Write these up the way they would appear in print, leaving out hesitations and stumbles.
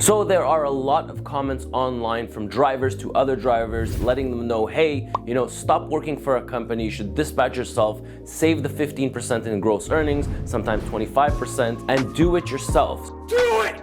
So there are a lot of comments online from drivers to other drivers letting them know, hey, stop working for a company, you should dispatch yourself, save the 15% in gross earnings, sometimes 25%, and do it yourself. Do it!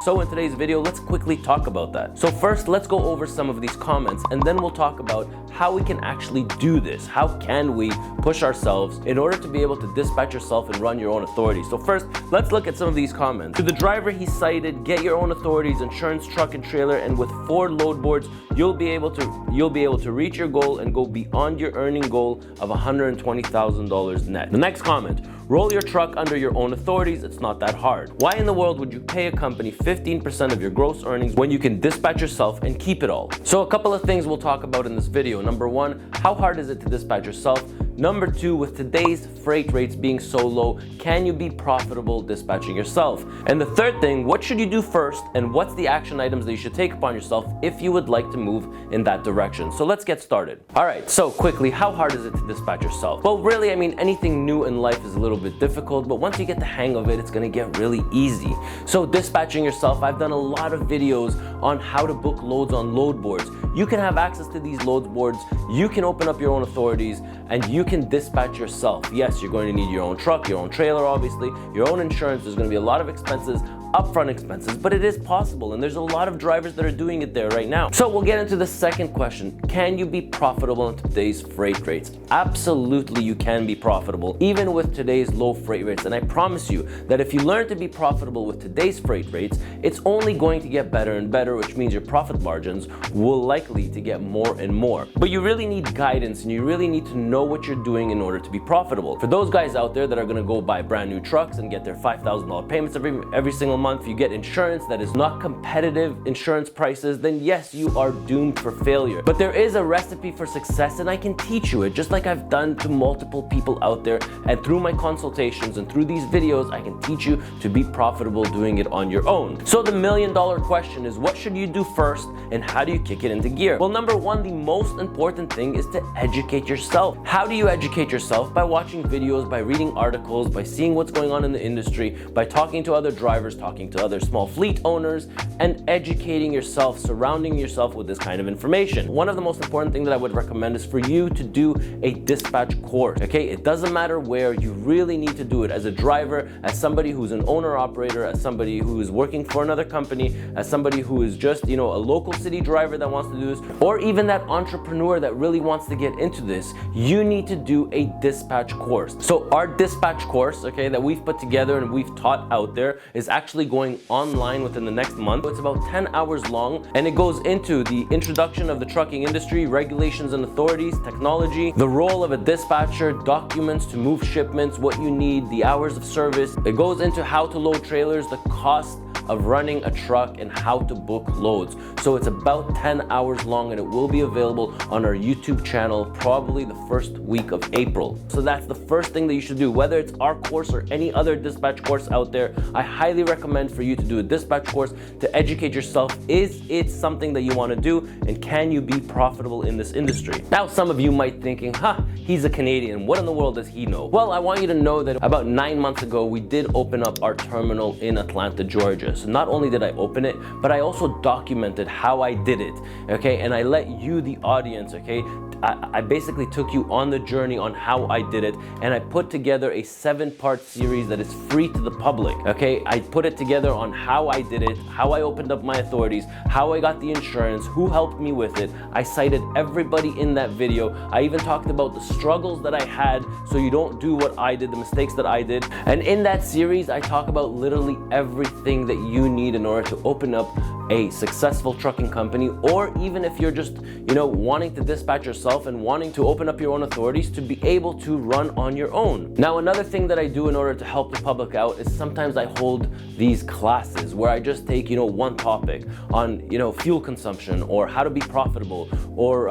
So in today's video, let's quickly talk about that. So first, let's go over some of these comments, and then we'll talk about how we can actually do this. How can we push ourselves in order to be able to dispatch yourself and run your own authority? So first, let's look at some of these comments. To the driver, he cited, get your own authorities, insurance, truck and trailer, and with 4 load boards, you'll be able to reach your goal and go beyond your earning goal of $120,000 net. The next comment, roll your truck under your own authorities, it's not that hard. Why in the world would you pay a company 15% of your gross earnings when you can dispatch yourself and keep it all? So a couple of things we'll talk about in this video. Number 1, how hard is it to dispatch yourself? Number 2, with today's freight rates being so low, can you be profitable dispatching yourself? And the third thing, what should you do first, and what's the action items that you should take upon yourself if you would like to move in that direction? So let's get started. All right, so quickly, how hard is it to dispatch yourself? Well, really, anything new in life is a little bit difficult, but once you get the hang of it, it's gonna get really easy. So dispatching yourself, I've done a lot of videos on how to book loads on load boards. You can have access to these load boards, you can open up your own authorities, and you can dispatch yourself. Yes, you're going to need your own truck, your own trailer, obviously, your own insurance. There's going to be a lot of expenses, upfront expenses, but it is possible, and there's a lot of drivers that are doing it there right now. So we'll get into the second question. Can you be profitable in today's freight rates? Absolutely, you can be profitable, even with today's low freight rates. And I promise you that if you learn to be profitable with today's freight rates, it's only going to get better and better, which means your profit margins will likely to get more and more. But you really need guidance, and you really need to know what you're doing in order to be profitable. For those guys out there that are going to go buy brand new trucks and get their $5,000 payments every single month, you get insurance that is not competitive insurance prices, then yes, you are doomed for failure. But there is a recipe for success, and I can teach you it, just like I've done to multiple people out there, and through my consultations and through these videos, I can teach you to be profitable doing it on your own. So the $1,000,000 question is, what should you do first, and how do you kick it into gear? Well, number 1, the most important thing is to educate yourself. How do you educate yourself? By watching videos, by reading articles, by seeing what's going on in the industry, by talking to other drivers, talking to other small fleet owners, and educating yourself, surrounding yourself with this kind of information. One of the most important things that I would recommend is for you to do a dispatch course, okay? It doesn't matter where, you really need to do it as a driver, as somebody who's an owner-operator, as somebody who is working for another company, as somebody who is just, a local city driver that wants to do this, or even that entrepreneur that really wants to get into this. You need to do a dispatch course. So our dispatch course, okay, that we've put together and we've taught out there is actually going online within the next month. It's about 10 hours long, and it goes into the introduction of the trucking industry, regulations and authorities, technology, the role of a dispatcher, documents to move shipments, what you need, the hours of service. It goes into how to load trailers, the cost of running a truck, and how to book loads. So it's about 10 hours long, and it will be available on our YouTube channel probably the first week of April. So that's the first thing that you should do. Whether it's our course or any other dispatch course out there, I highly recommend for you to do a dispatch course to educate yourself. Is it something that you want to do, and can you be profitable in this industry? Now, some of you might thinking, he's a Canadian, what in the world does he know? Well, I want you to know that about 9 months ago, we did open up our terminal in Atlanta, Georgia. So not only did I open it, but I also documented how I did it, okay? And I let you, the audience, okay? I basically took you on the journey on how I did it, and I put together a 7-part series that is free to the public, okay? I put it together on how I did it, how I opened up my authorities, how I got the insurance, who helped me with it. I cited everybody in that video. I even talked about the struggles that I had so you don't do what I did, the mistakes that I did. And in that series, I talk about literally everything that you need in order to open up a successful trucking company, or even if you're just, wanting to dispatch yourself and wanting to open up your own authorities to be able to run on your own. Now, another thing that I do in order to help the public out is sometimes I hold these classes where I just take, one topic on, fuel consumption, or how to be profitable, or,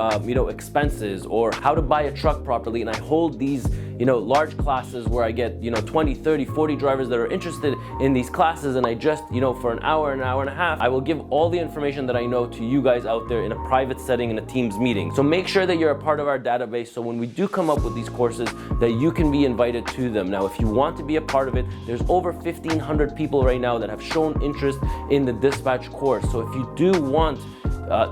expenses, or how to buy a truck properly. And I hold these, large classes where I get 20, 30, 40 drivers that are interested in these classes, and I just for an hour and a half, I will give all the information that I know to you guys out there in a private setting in a Teams meeting. So make sure that you're a part of our database, so when we do come up with these courses, that you can be invited to them. Now, if you want to be a part of it, there's over 1,500 people right now that have shown interest in the dispatch course. So if you do want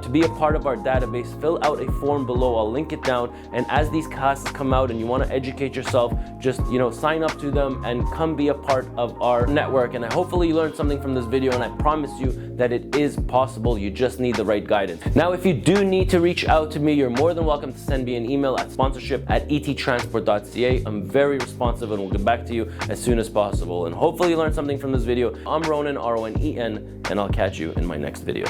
to be a part of our database, fill out a form below. I'll link it down, and as these classes come out and you want to educate yourself, just sign up to them and come be a part of our network. And hopefully you learned something from this video, and I promise you that it is possible. You just need the right guidance. Now, if you do need to reach out to me, you're more than welcome to send me an email at sponsorship@ettransport.ca. I'm very responsive and we'll get back to you as soon as possible. And hopefully you learned something from this video. I'm Ronen, Ronen, and I'll catch you in my next video.